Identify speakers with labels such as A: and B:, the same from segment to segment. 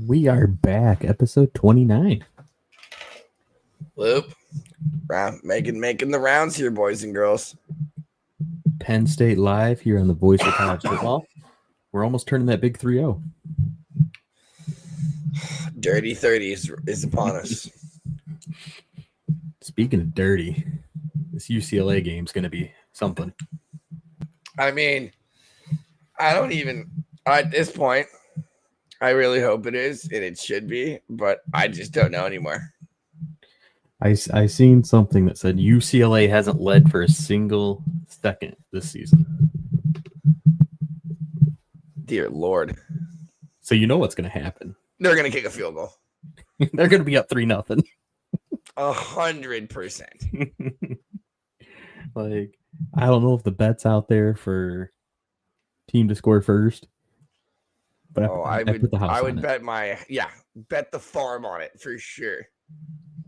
A: We are back, episode 29.
B: Loop. Making the rounds here, boys and girls.
A: Penn State live here on the Voice of College Football. We're almost turning that big 3-0.
B: Dirty 30 is upon us.
A: Speaking of dirty, this UCLA game's going to be something.
B: I mean, at this point, I really hope it is, and it should be, but I just don't know anymore.
A: I seen something that said UCLA hasn't led for a single second this season.
B: Dear Lord.
A: So you know what's going to happen.
B: They're going to kick a field goal.
A: They're going to be up 3-0.
B: 100%.
A: Like, I don't know if the bet's out there for team to score first. But I put the house
B: I would
A: on
B: bet bet the farm on it for sure.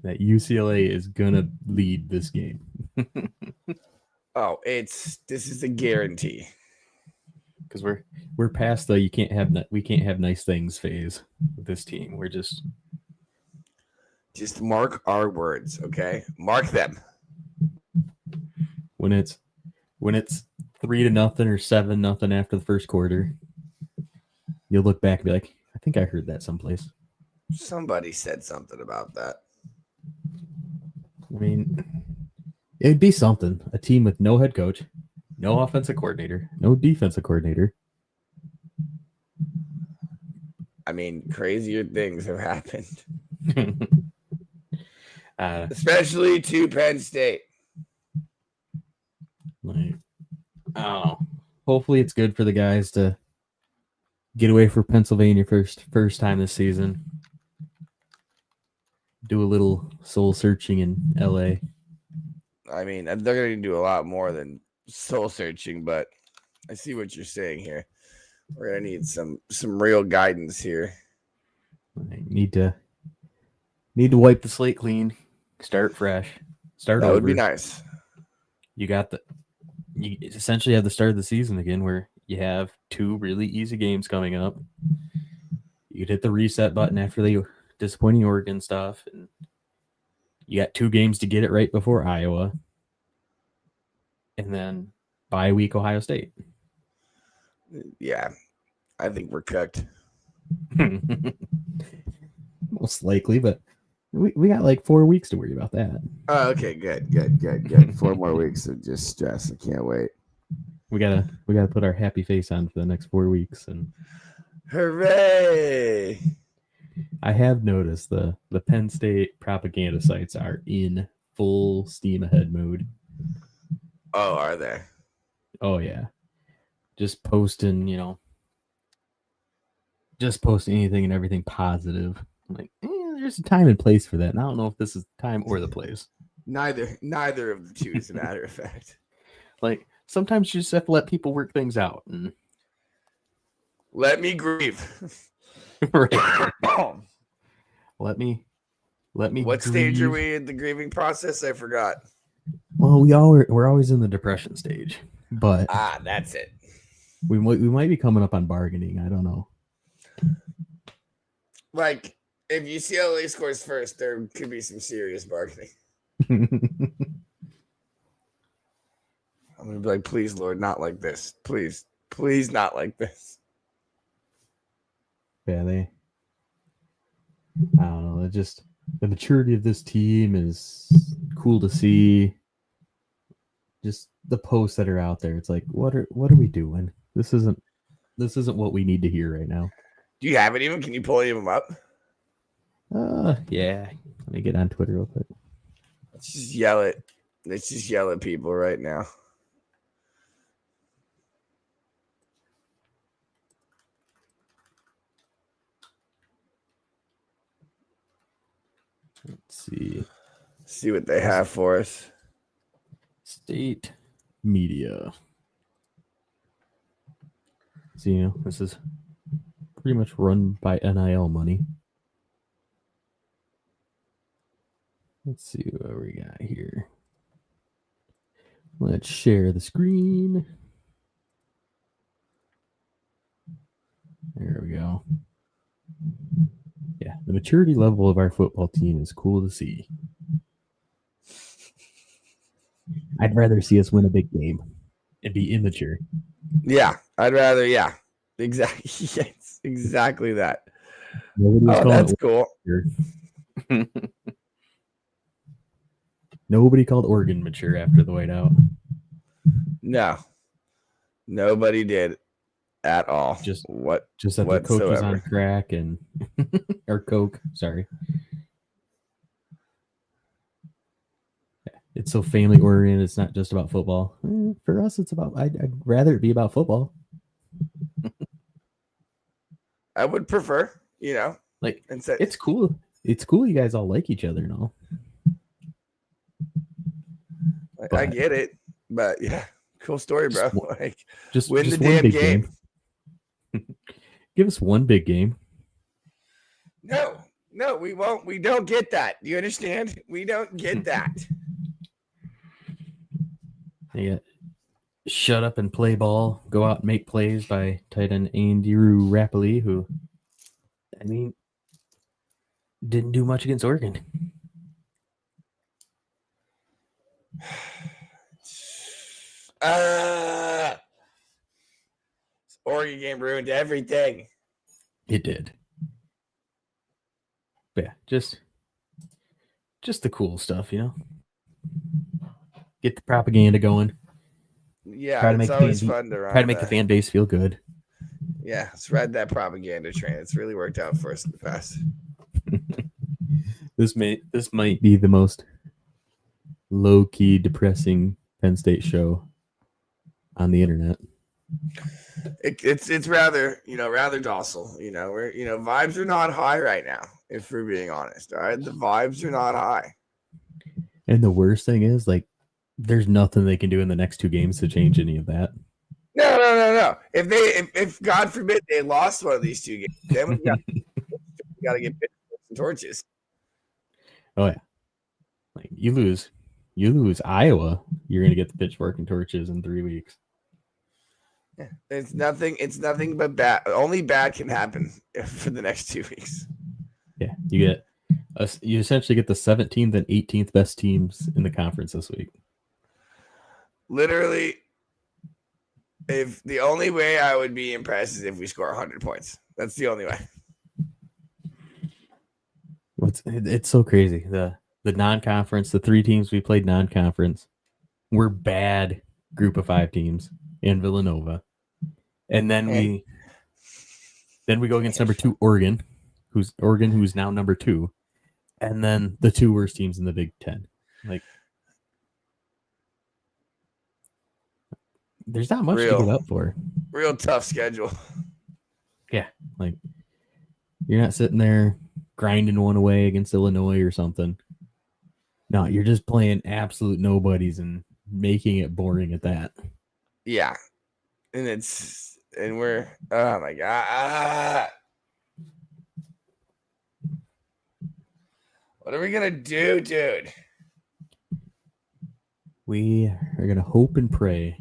A: That UCLA is gonna lead this game.
B: This is a guarantee.
A: Because we're past the we can't have nice things phase with this team. We're just
B: mark our words, okay? Mark them.
A: When it's 3-0 or 7-0 after the first quarter, you'll look back and be like, I think I heard that someplace.
B: Somebody said something about that.
A: I mean, it'd be something. A team with no head coach, no offensive coordinator, no defensive coordinator.
B: I mean, crazier things have happened. Especially to Penn State.
A: Hopefully it's good for the guys to get away for Pennsylvania first time this season. Do a little soul searching in LA.
B: I mean, they're going to do a lot more than soul searching, but I see what you're saying here. We're going to need some real guidance here.
A: I need to wipe the slate clean, start fresh, start
B: that
A: over.
B: Would be nice.
A: You essentially have the start of the season again, where you have 2 really easy games coming up. You could hit the reset button after the disappointing Oregon stuff, and you got 2 games to get it right before Iowa, and then bye week Ohio State.
B: Yeah, I think we're cooked.
A: Most likely, but we got like 4 weeks to worry about that.
B: Oh, okay, good. 4 more weeks of just stress. I can't wait.
A: We gotta put our happy face on for the next 4 weeks, and
B: hooray!
A: I have noticed the Penn State propaganda sites are in full steam ahead mode.
B: Oh, are they?
A: Oh yeah, just posting anything and everything positive. I'm like, there's a time and place for that. And I don't know if this is the time or the place.
B: Neither of the two, as a matter of fact.
A: Like, sometimes you just have to let people work things out and
B: let me grieve.
A: Right. Let me.
B: What grieve. Stage are we in the grieving process? I forgot.
A: Well, we're always in the depression stage, but
B: that's it.
A: We might be coming up on bargaining. I don't know.
B: Like, if UCLA scores first, there could be some serious bargaining. I'm gonna be like, please, Lord, not like this. Please, not like this.
A: Yeah, I don't know. Just the maturity of this team is cool to see. Just the posts that are out there. It's like, what are we doing? This isn't what we need to hear right now.
B: Do you have it even? Can you pull any of them up?
A: Yeah. Let me get on Twitter real quick.
B: Let's just yell it. Let's just yell at people right now.
A: Let's see
B: what they have for us.
A: State media. So, this is pretty much run by NIL money. Let's see what we got here. Let's share the screen. There we go. The maturity level of our football team is cool to see. I'd rather see us win a big game and be immature.
B: Yeah, I'd rather. Yeah, exactly. Yes, exactly that.
A: Nobody was
B: Oh,
A: calling
B: that's
A: it
B: cool.
A: Nobody called Oregon mature after the whiteout.
B: No, nobody did at all.
A: Just
B: what?
A: that their coach was on
B: Whatsoever.
A: crack and or coke. Sorry. It's so family oriented. It's not just about football. For us, it's about. I'd rather it be about football.
B: I would prefer,
A: Like
B: instead.
A: it's cool. It's cool. You guys all like each other and all.
B: I get it, but yeah, cool story, bro. Like,
A: just
B: win the
A: one
B: damn
A: big
B: game.
A: Give us one big game.
B: No, we won't. We don't get that. Do you understand? We don't get that.
A: Yeah. Shut up and play ball. Go out and make plays by tight end Andrew Rapoli, who, I mean, didn't do much against Oregon.
B: Oregon game ruined everything.
A: It did. But yeah, just the cool stuff, Get the propaganda going.
B: Yeah,
A: try to
B: it's
A: make
B: always fun to run.
A: Try to make the fan base feel good.
B: Yeah, let's ride that propaganda train. It's really worked out for us in the past.
A: This might be the most low-key depressing Penn State show on the internet.
B: It's rather rather docile. We're vibes are not high right now. If we're being honest, all right, the vibes are not high.
A: And the worst thing is, like, there's nothing they can do in the next two games to change any of that.
B: No. If God forbid they lost one of these two games, then we got to get pitchforks and torches.
A: Oh yeah, like you lose Iowa, you're gonna get the pitchfork and torches in 3 weeks.
B: Yeah, it's nothing but bad. Only bad can happen for the next 2 weeks.
A: Yeah, you essentially get the 17th and 18th best teams in the conference this week.
B: Literally, if the only way I would be impressed is if we score 100 points. That's the only way.
A: It's so crazy. The non-conference, the 3 teams we played non-conference, were bad group of 5 teams in Villanova. And then we go against number 2 Oregon, who's now number 2, and then the 2 worst teams in the Big Ten. Like, there's not much to get up for.
B: Real tough schedule.
A: Yeah, like you're not sitting there grinding one away against Illinois or something. No, you're just playing absolute nobodies and making it boring at that.
B: Yeah, and we're oh my god. What are we gonna do, dude?
A: We are gonna hope and pray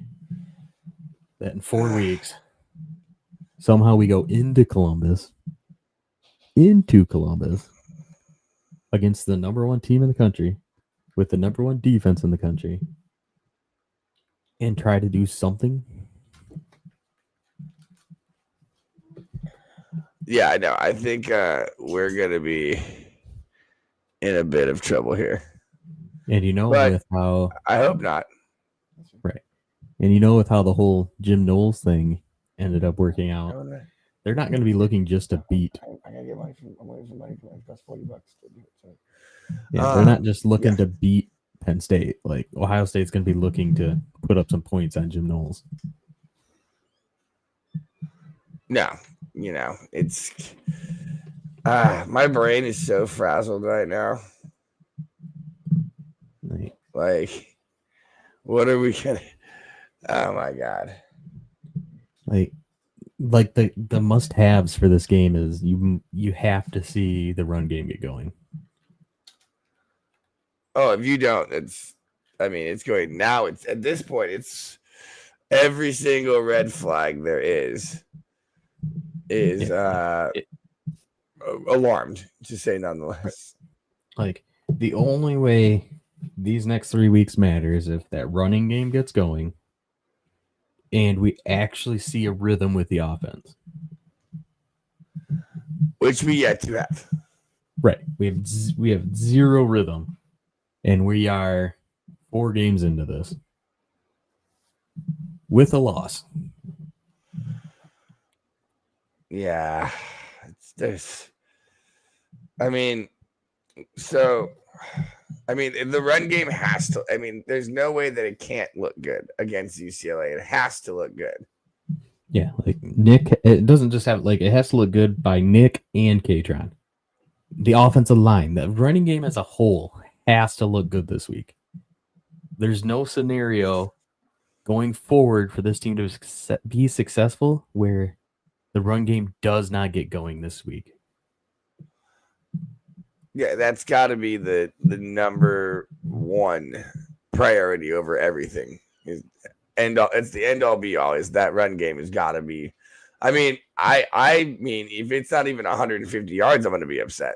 A: that in 4 weeks, somehow we go into Columbus against the number 1 team in the country with the number 1 defense in the country and try to do something.
B: Yeah, I know. I think we're gonna be in a bit of trouble here.
A: And with how
B: I hope not.
A: Right. And with how the whole Jim Knowles thing ended up working out, they're not going to be looking just to beat.
B: I gotta get money from money plus $40 to do it.
A: Yeah, they're not just looking to beat Penn State. Like, Ohio State's going to be looking to put up some points on Jim Knowles.
B: No, it's my brain is so frazzled right now. Like, what are we gonna? Oh my god!
A: Like the must-haves for this game is you have to see the run game get going.
B: Oh, if you don't, it's going now. It's at this point, it's every single red flag there is alarmed, to say nonetheless.
A: Like, the only way these next 3 weeks matter is if that running game gets going and we actually see a rhythm with the offense.
B: Which we yet to have.
A: Right. We have zero rhythm, and we are 4 games into this with a loss.
B: Yeah. There's, I mean, so, I mean, the run game has to, I mean, there's no way that it can't look good against UCLA. It has to look good.
A: Yeah, like Nick, it doesn't just have, like, it has to look good by Nick and Katron. The offensive line, the running game as a whole has to look good this week. There's no scenario going forward for this team to be successful where the run game does not get going this week.
B: Yeah, that's got to be the number one priority over everything. It's the end all be all. Is that run game has got to be. I mean, I mean, if it's not even 150 yards, I'm going to be upset.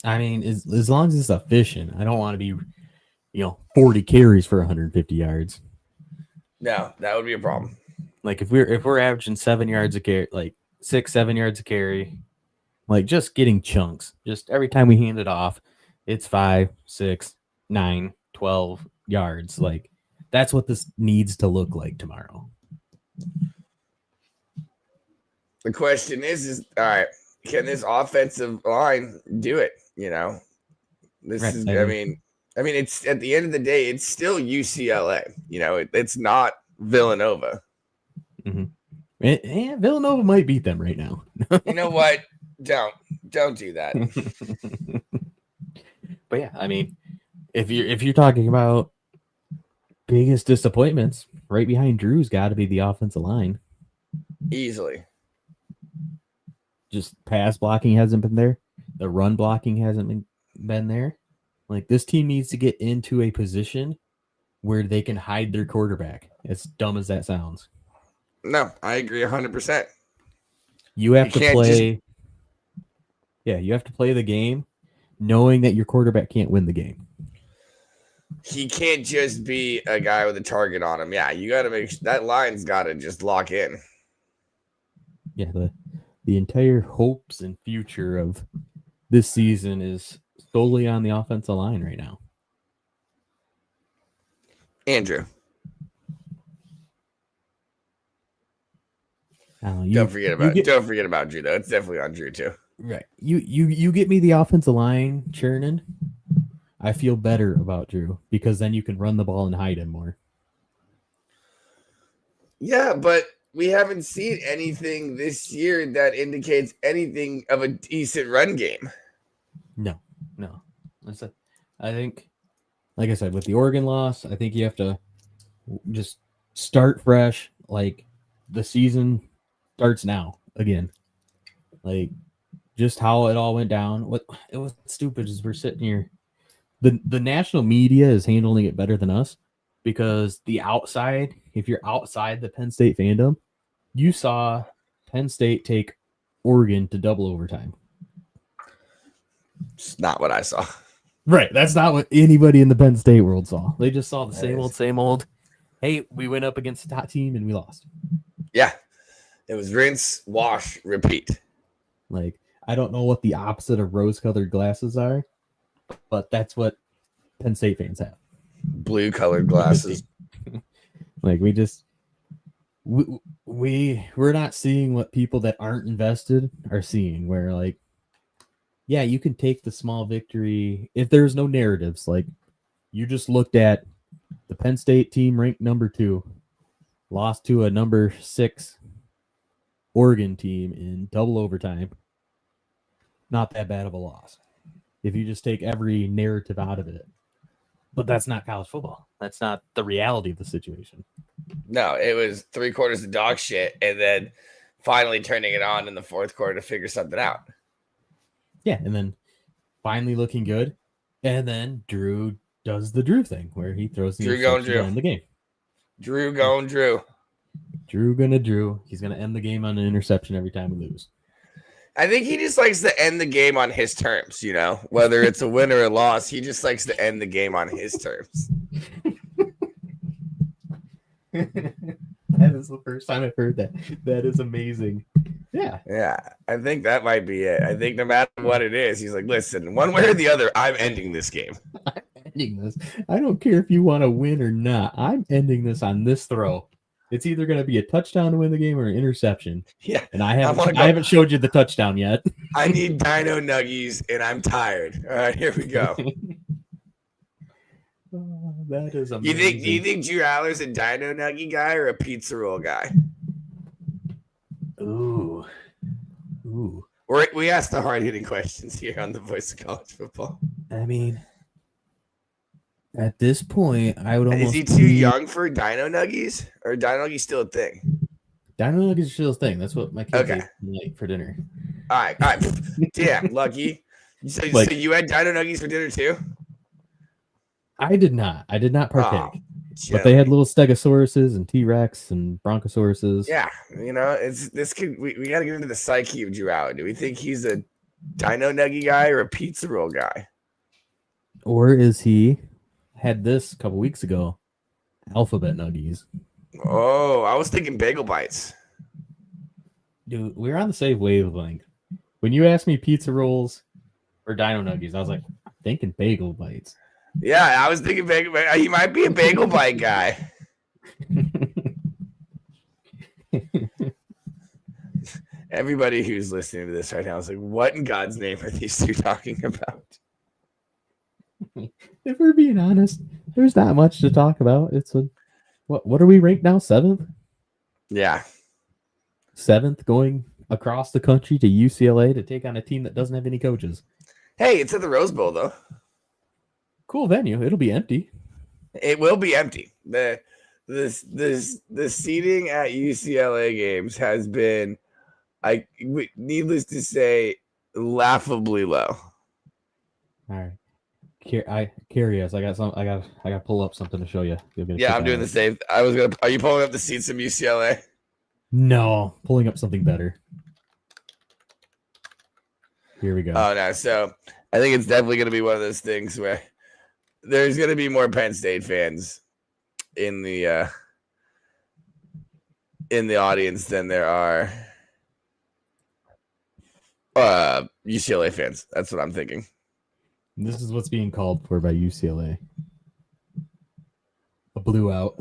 A: I mean, as long as it's efficient, I don't want to be, 40 carries for 150 yards.
B: No, that would be a problem.
A: Like if we're averaging 7 yards a carry, like 6-7 yards a carry, like just getting chunks. Just every time we hand it off, it's 5, 6, 9, 12 yards. Like that's what this needs to look like tomorrow.
B: The question is all right, can this offensive line do it? This
A: Right.
B: is, I mean, it's at the end of the day, it's still UCLA. It's not Villanova.
A: Mm-hmm. And Villanova might beat them right now.
B: You know what? Don't do that.
A: But yeah, I mean, if you're talking about biggest disappointments, right behind Drew's got to be the offensive line.
B: Easily.
A: Just pass blocking hasn't been there. The run blocking hasn't been there. Like this team needs to get into a position where they can hide their quarterback. As dumb as that sounds.
B: No, I agree 100%.
A: You have to play. Yeah, you have to play the game knowing that your quarterback can't win the game.
B: He can't just be a guy with a target on him. Yeah, you got to make that line's got to just lock in.
A: Yeah, the entire hopes and future of this season is solely on the offensive line right now.
B: Andrew.
A: Don't
B: forget about Drew though. It's definitely on Drew too.
A: Right. You get me the offensive line churning. I feel better about Drew because then you can run the ball and hide him more. Yeah,
B: but we haven't seen anything this year that indicates anything of a decent run game.
A: No. I think, like I said, with the Oregon loss, I think you have to just start fresh. Like the season starts now again. Like just how it all went down. What it was stupid is we're sitting here. The national media is handling it better than us because the outside, if you're outside the Penn State fandom, you saw Penn State take Oregon to double overtime.
B: It's not what I saw.
A: Right. That's not what anybody in the Penn State world saw. They just saw the same old. Hey, we went up against the top team and we lost.
B: Yeah. It was rinse, wash, repeat.
A: Like, I don't know what the opposite of rose-colored glasses are, but that's what Penn State fans have.
B: Blue-colored glasses.
A: Like, we're not seeing what people that aren't invested are seeing, where, like, yeah, you can take the small victory if there's no narratives. Like, you just looked at the Penn State team ranked number 2, lost to a number 6 Oregon team in double overtime. Not that bad of a loss if you just take every narrative out of it. But that's not college football. That's not the reality of the situation.
B: No, it was 3 quarters of dog shit and then finally turning it on in the 4th quarter to figure something out.
A: Yeah, and then finally looking good. And then Drew does the Drew thing where he throws the interception to end the game.
B: Drew going Drew.
A: Drew gonna Drew. He's gonna end the game on an interception every time we lose.
B: I think he just likes to end the game on his terms, you know, whether it's a win or a loss. He just likes to end the game on his terms.
A: That is the first time I've heard that. That is amazing. Yeah.
B: Yeah, I think that might be it. I think no matter what it is, he's like, listen, one way or the other, I'm ending this game.
A: I'm ending this. I don't care if you want to win or not. I'm ending this on this throw. It's either going to be a touchdown to win the game or an interception.
B: Yeah.
A: And I haven't showed you the touchdown yet.
B: I need Dino Nuggies, and I'm tired. All right, here we go.
A: That is amazing.
B: Do you think Drew Aller's a Dino Nuggie guy or a pizza roll guy?
A: Ooh.
B: We asked the hard-hitting questions here on the Voice of College Football.
A: I mean, at this point, I would almost.
B: Is he too young for Dino Nuggies, or Dino Nuggies still a thing?
A: Dino Nuggies is still a thing. That's what my kids ate tonight for dinner.
B: All right. Damn, lucky. So you had Dino Nuggies for dinner too?
A: I did not. I did not partake.
B: Oh,
A: but they had little Stegosauruses and T-Rex and Broncosauruses.
B: Yeah, you know, we got to get into the psyche of Drew Aller. Do we think he's a Dino Nuggie guy or a pizza roll guy?
A: Or is he had this a couple weeks ago? Alphabet Nuggies.
B: Oh, I was thinking Bagel Bites.
A: Dude, we're on the same wavelength. When you asked me pizza rolls or Dino Nuggies, I was like, thinking Bagel Bites.
B: Yeah, I was thinking Bagel Bite. He might be a Bagel Bite guy. Everybody who's listening to this right now is like, what in God's name are these two talking about?
A: If we're being honest, there's not much to talk about. It's what are we ranked now? 7th?
B: Yeah.
A: 7th, going across the country to UCLA to take on a team that doesn't have any coaches.
B: Hey, it's at the Rose Bowl though.
A: Cool venue. It'll be empty.
B: It will be empty. The seating at UCLA games has been, needless to say, laughably low.
A: All right. Curious. I got to pull up something to show you.
B: Yeah, I'm doing the same. Are you pulling up the seats from UCLA?
A: No, pulling up something better. Here we go.
B: Oh no. So I think it's definitely going to be one of those things where there's going to be more Penn State fans in the audience than there are UCLA fans. That's what I'm thinking.
A: This is what's being called for by UCLA. A blue out.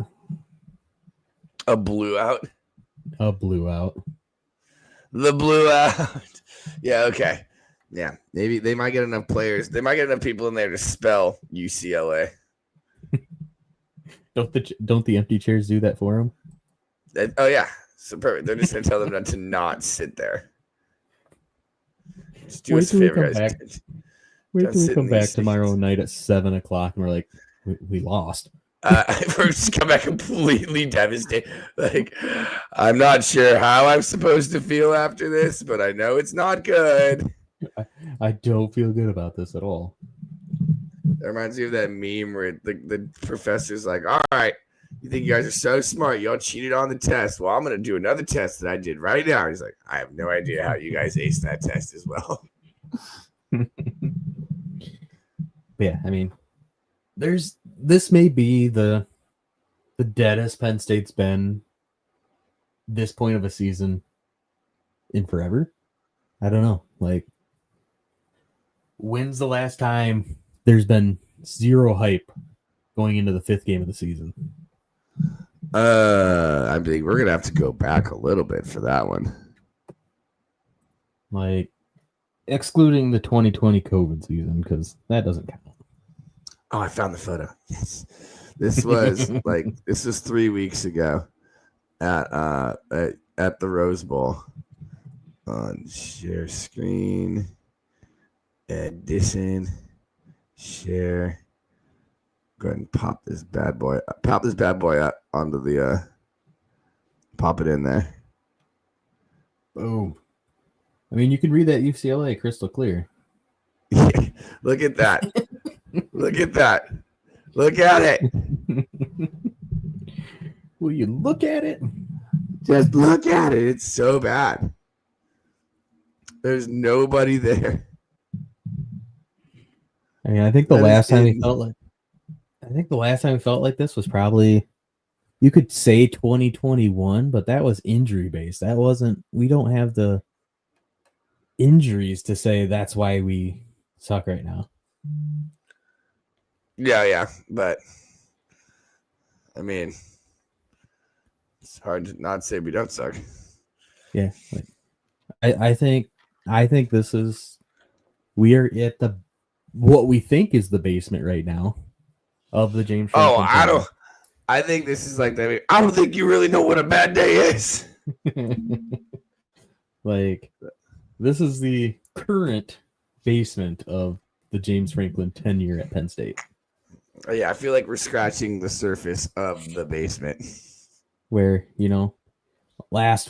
B: A blue out?
A: A blue out.
B: The blue out. Yeah, okay. Yeah, maybe they might get enough players. They might get enough people in there to spell UCLA.
A: Don't the empty chairs do that for them?
B: Oh, yeah. So perfect. They're just going to tell them to not sit there. Just do us a favor, guys.
A: Wait till we come back tomorrow night at 7 o'clock and we're like, we lost.
B: We're just come back completely devastated. Like, I'm not sure how I'm supposed to feel after this, but I know it's not good.
A: I don't feel good about this at all.
B: That reminds me of that meme where the professor's like, all right, you think you guys are so smart. Y'all cheated on the test. Well, I'm going to do another test that I did right now. He's like, I have no idea how you guys aced that test as well.
A: Yeah, I mean, this may be the deadest Penn State's been this point of a season in forever. I don't know. Like, when's the last time there's been zero hype going into the 5th game of the season?
B: I think we're gonna have to go back a little bit for that one.
A: Like, excluding the 2020 COVID season, because that doesn't count.
B: Oh, I found the photo. Yes. This was this was 3 weeks ago at the Rose Bowl. On share screen, edition, share. Go ahead and pop this bad boy up onto the pop it in there.
A: Boom. I mean, you can read that UCLA crystal clear.
B: Look at that. Look at that. Look at it.
A: Will you look at it?
B: Just look at it. It's so bad. There's nobody there.
A: I mean, I think the last time we felt like this was probably, you could say 2021, but that was injury based. That wasn't. We don't have the injuries to say that's why we suck right now.
B: Yeah, but I mean, it's hard to not say we don't suck.
A: Yeah, like, I think this is, we are at the, what we think is the basement right now of the James Franklin.
B: I think this is like that. I don't think you really know what a bad day is.
A: Like, this is the current basement of the James Franklin tenure at Penn State.
B: Yeah, I feel like we're scratching the surface of the basement.
A: Where, last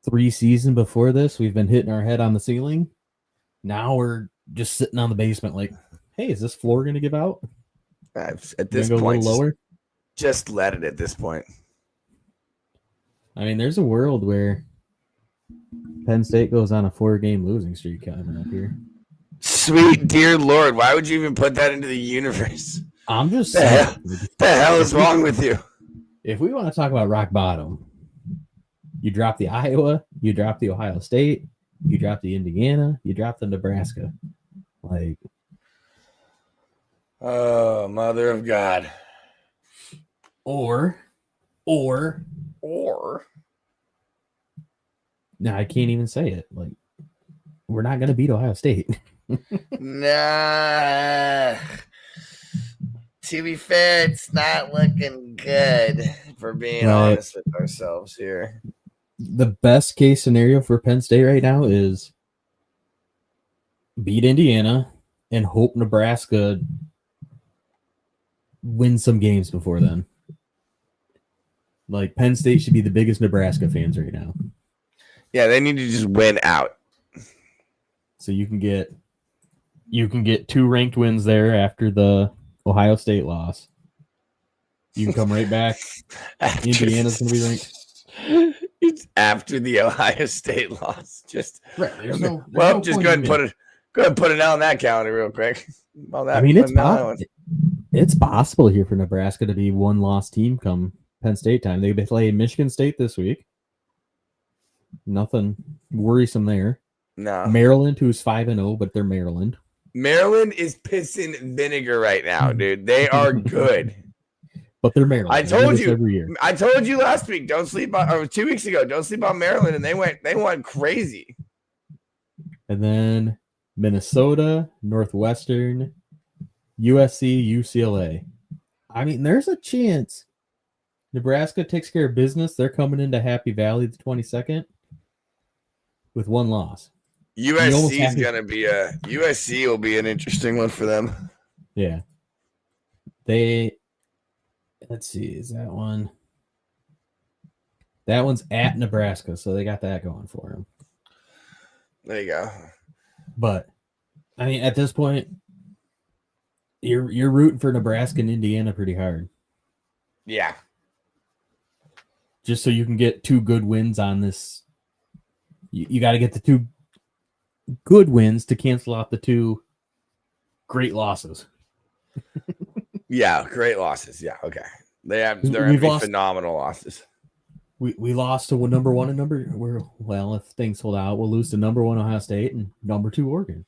A: 3 seasons before this, we've been hitting our head on the ceiling. Now we're just sitting on the basement like, hey, is this floor going to give out?
B: At this point, lower? Just let it at this point.
A: I mean, there's a world where Penn State goes on a 4-game losing streak coming up here.
B: Sweet dear Lord, why would you even put that into the universe?
A: I'm just saying.
B: The hell is wrong with you?
A: If we want to talk about rock bottom, you drop the Iowa, you drop the Ohio State, you drop the Indiana, you drop the Nebraska. Like,
B: oh, mother of God.
A: Or. No, I can't even say it. Like, we're not going to beat Ohio State.
B: Nah. To be fair, it's not looking good, for being honest with ourselves here.
A: The best case scenario for Penn State right now is beat Indiana and hope Nebraska wins some games before then. Like, Penn State should be the biggest Nebraska fans right now.
B: Yeah, they need to just win out.
A: So you can get 2 ranked wins there after the Ohio State loss. You can come right back. Indiana's going to be ranked.
B: It's after the Ohio State loss. Just
A: right.
B: Just go ahead and put it out on that calendar real quick.
A: I mean, it's possible here for Nebraska to be 1-loss team come Penn State time. They play Michigan State this week. Nothing worrisome there.
B: No.
A: Maryland, who's 5-0, but they're Maryland.
B: Maryland is pissing vinegar right now, dude. They are good.
A: But they're Maryland.
B: I told you every year. I told you last week, don't sleep on, or 2 weeks ago, don't sleep on Maryland, and they went crazy.
A: And then Minnesota, Northwestern, USC, UCLA. I mean, there's a chance Nebraska takes care of business. They're coming into Happy Valley the 22nd with 1 loss.
B: USC will be an interesting one for them.
A: Yeah. Let's see, is that one? That one's at Nebraska, so they got that going for them.
B: There you go.
A: But I mean, at this point, you're rooting for Nebraska and Indiana pretty hard.
B: Yeah.
A: Just so you can get 2 good wins on this. You got to get the 2 good wins to cancel out the 2 great losses.
B: Yeah, great losses. Yeah, okay. They're phenomenal losses.
A: We lost to number 1 and if things hold out, we'll lose to number 1 Ohio State and number 2 Oregon.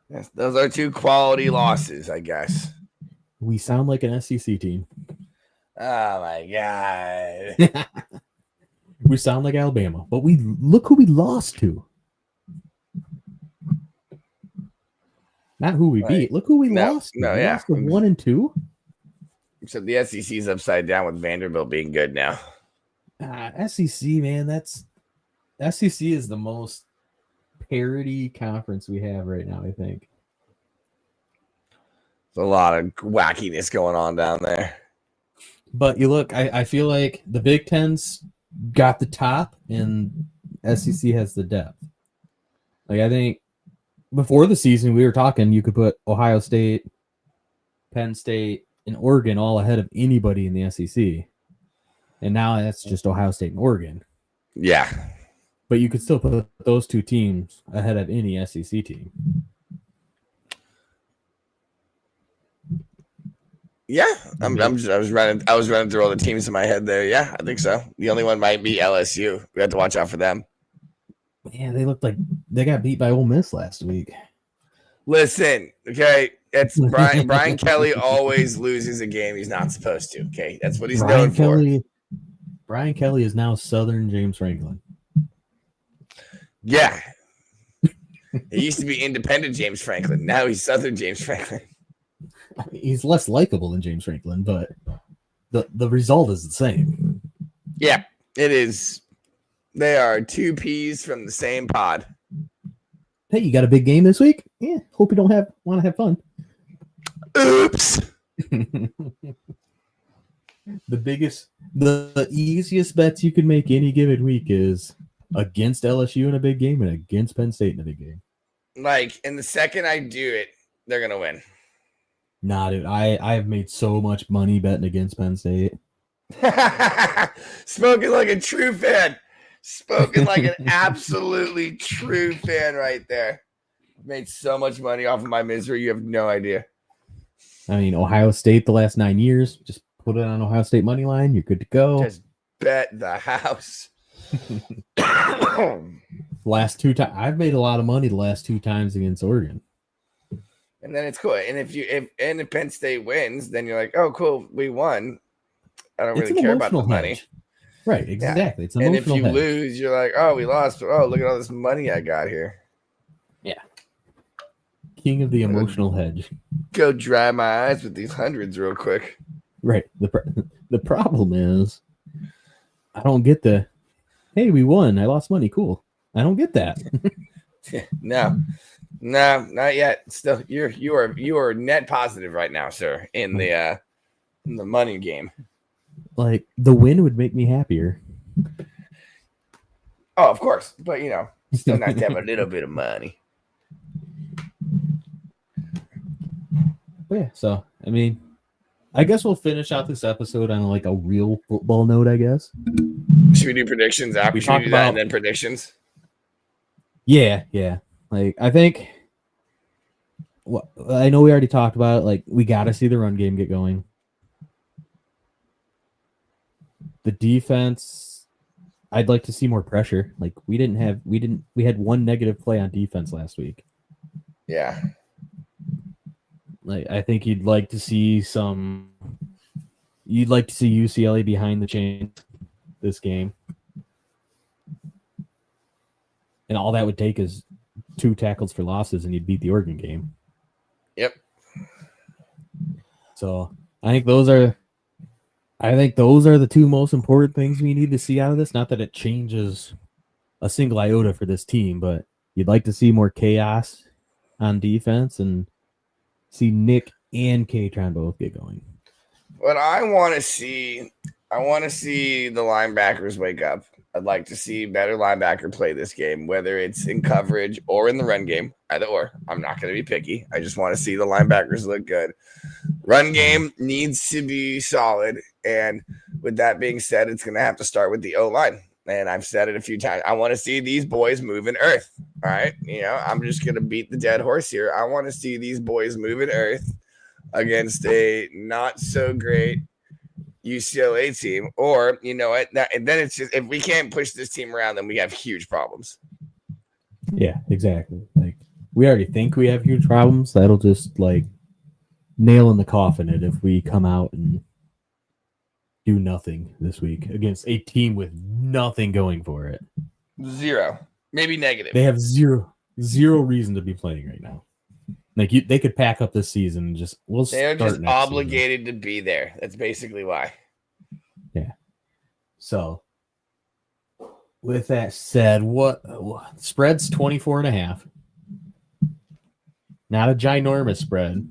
B: Yes, those are 2 quality losses, I guess.
A: We sound like an SEC team.
B: Oh my God.
A: We sound like Alabama, but look who we lost to. Not who we beat. Look who we lost to. We lost to 1 and 2.
B: Except the SEC's upside down with Vanderbilt being good now.
A: SEC, man, SEC is the most parity conference we have right now, I think.
B: There's a lot of wackiness going on down there.
A: But you look, I feel like the Big Ten's got the top and SEC has the depth. Like, I think before the season, we were talking, you could put Ohio State, Penn State, and Oregon all ahead of anybody in the SEC. And now that's just Ohio State and Oregon.
B: Yeah.
A: But you could still put those two teams ahead of any SEC team.
B: Yeah, I was running through all the teams in my head there. Yeah, I think so. The only one might be LSU. We have to watch out for them.
A: Yeah, they looked like they got beat by Ole Miss last week.
B: Listen, okay, it's Brian Kelly always loses a game he's not supposed to. Okay, that's what he's known for.
A: Brian Kelly is now Southern James Franklin.
B: Yeah, he used to be independent James Franklin. Now he's Southern James Franklin.
A: He's less likable than James Franklin, but the result is the same.
B: Yeah, it is. They are two peas from the same pod.
A: Hey, you got a big game this week? Yeah, hope you don't want to have fun.
B: Oops.
A: The easiest bets you can make any given week is against LSU in a big game and against Penn State in a big game.
B: Like, in the second I do it, they're gonna win.
A: Nah, dude, I have made so much money betting against Penn State.
B: Spoken like a true fan. Spoken like an absolutely true fan right there. Made so much money off of my misery. You have no idea.
A: I mean, Ohio State the last 9 years, just put it on Ohio State money line. You're good to go.
B: Just bet the house.
A: Last 2 times, I've made a lot of money the last 2 times against Oregon.
B: And then it's cool. And if Penn State wins, then you're like, oh, cool, we won. I don't really care about the money.
A: Right, exactly. Yeah. It's an
B: and if you
A: hedge.
B: lose, you're like, oh, we lost. Oh, look at all this money I got here.
A: Yeah. King of the emotional hedge.
B: Go dry my eyes with these hundreds real quick.
A: Right. The problem is I don't get the, hey, we won. I lost money. Cool. I don't get that.
B: No, not yet. Still, you are net positive right now, sir, in the money game.
A: Like, the win would make me happier.
B: Oh, of course. But, still nice to have a little bit of money.
A: Yeah, so, I mean, I guess we'll finish out this episode on, like, a real football note, I guess.
B: Should we do predictions after? Should we do that and then predictions?
A: Yeah. Like, I think, I know we already talked about it. Like, we got to see the run game get going. The defense, I'd like to see more pressure. Like, we had 1 negative play on defense last week.
B: Yeah.
A: Like, I think you'd like to see UCLA behind the chains this game. And all that would take is 2 tackles for losses and you'd beat the Oregon game.
B: Yep.
A: So I think those are the 2 most important things we need to see out of this. Not that it changes a single iota for this team, but you'd like to see more chaos on defense and see Nick and K-Tron both get going.
B: What I want to see the linebackers wake up. I'd like to see better linebacker play this game, whether it's in coverage or in the run game, either or. I'm not going to be picky. I just want to see the linebackers look good. Run game needs to be solid. And with that being said, it's going to have to start with the O-line. And I've said it a few times. I want to see these boys moving earth. All right. I'm just going to beat the dead horse here. I want to see these boys moving earth against a not so great UCLA team. Or, you know what? And then it's just, if we can't push this team around, then we have huge problems.
A: Yeah, exactly. Like, we already think we have huge problems. That'll just, like, nail in the coffin it if we come out and do nothing this week against a team with nothing going for it.
B: 0, maybe negative.
A: They have zero reason to be playing right now. Like, they could pack up this season and
B: they're just obligated to be there. That's basically why.
A: Yeah. So, with that said, what spread's 24.5. Not a ginormous spread,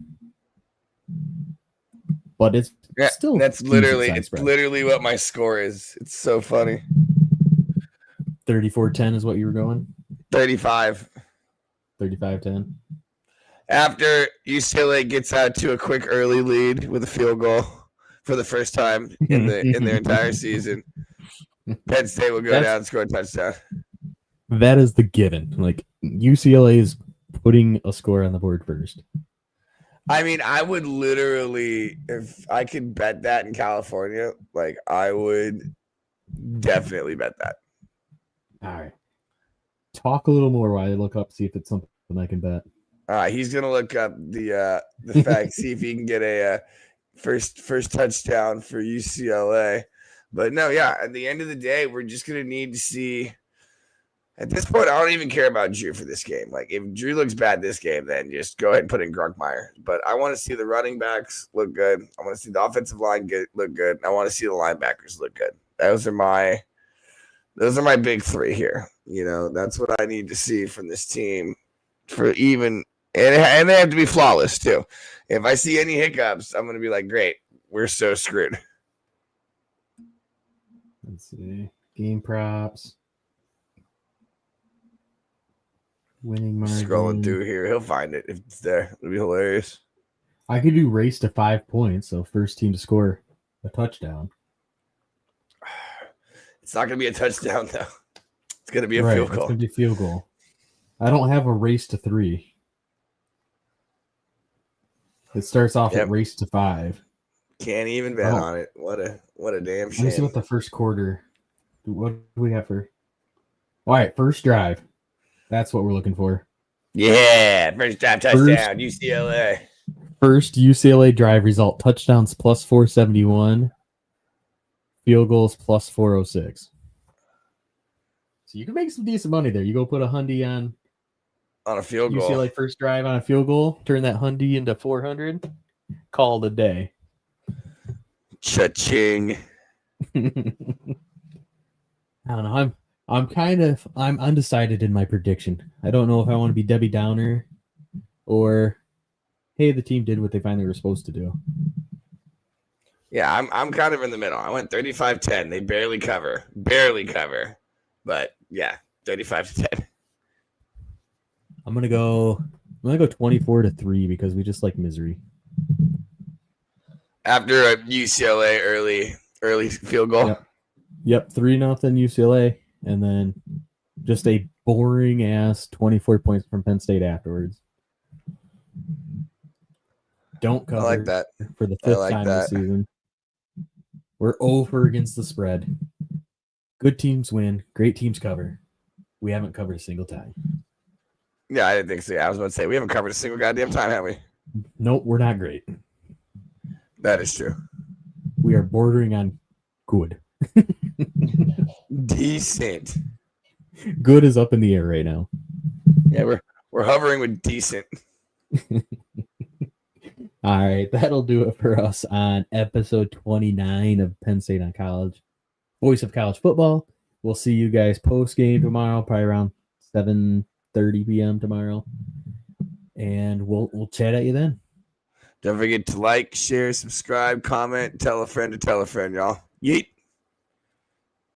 A: but it's still
B: that's literally what my score is. It's so funny.
A: 34-10 is what you were going?
B: 35.
A: 35-10.
B: After UCLA gets out to a quick early lead with a field goal for the first time in their entire season, Penn State will go down and score a touchdown.
A: That is the given. Like UCLA is putting a score on the board first.
B: I mean, I would literally, if I could bet that in California, like I would definitely bet that.
A: All right. Talk a little more while I look up, see if it's something I can bet.
B: All right, he's gonna look up the fact, see if he can get a first touchdown for UCLA. But no, yeah, at the end of the day, we're just gonna need to see. At this point, I don't even care about Drew for this game. Like, if Drew looks bad this game, then just go ahead and put in Grunkmeyer. But I want to see the running backs look good. I want to see the offensive line look good. I want to see the linebackers look good. Those are my big three here. You know, that's what I need to see from this team for even, and they have to be flawless too. If I see any hiccups, I'm going to be like, great, we're so screwed.
A: Let's see. Game props. Winning margin.
B: Scrolling through here, he'll find it if it's there. It'll be hilarious.
A: I could do race to 5 points, so first team to score a touchdown.
B: It's not going to be a touchdown though. It's going to be a field goal.
A: It's going to be a field goal. I don't have a race to 3. It starts off at race to 5.
B: Can't even bet on it. What a damn shame.
A: Let me see what the first quarter. What do we have for? All right, first drive. That's what we're looking for.
B: Yeah, first drive touchdown, UCLA.
A: First UCLA drive result: touchdowns plus 471, field goals plus 406. So you can make some decent money there. You go put a hundy on
B: a field goal.
A: UCLA first drive on a field goal. Turn that hundy into 400. Call it a day.
B: Cha-ching.
A: I don't know. I'm undecided in my prediction. I don't know if I want to be Debbie Downer or, hey, the team did what they finally were supposed to do.
B: Yeah, I'm kind of in the middle. I went 35-10. They barely cover. But yeah, 35-10.
A: I'm gonna go 24-3 because we just like misery.
B: After a UCLA early field goal.
A: Yep, 3-0 UCLA, and then just a boring ass 24 points from Penn State afterwards. Don't cover.
B: I like that
A: for the 5th time this season. We're over against the spread. Good teams win. Great teams cover. We haven't covered a single time.
B: Yeah, I didn't think so. Yeah, I was about to say we haven't covered a single goddamn time, have we?
A: Nope, we're not great.
B: That is true.
A: We are bordering on good.
B: Decent.
A: Good is up in the air right now.
B: Yeah, we're hovering with decent.
A: All right, that'll do it for us on episode 29 of Penn State on College, Voice of College Football. We'll see you guys post game tomorrow, probably around 7:30 p.m. tomorrow, and we'll chat at you then.
B: Don't forget to like, share, subscribe, comment, tell a friend to tell a friend, y'all. Yeet.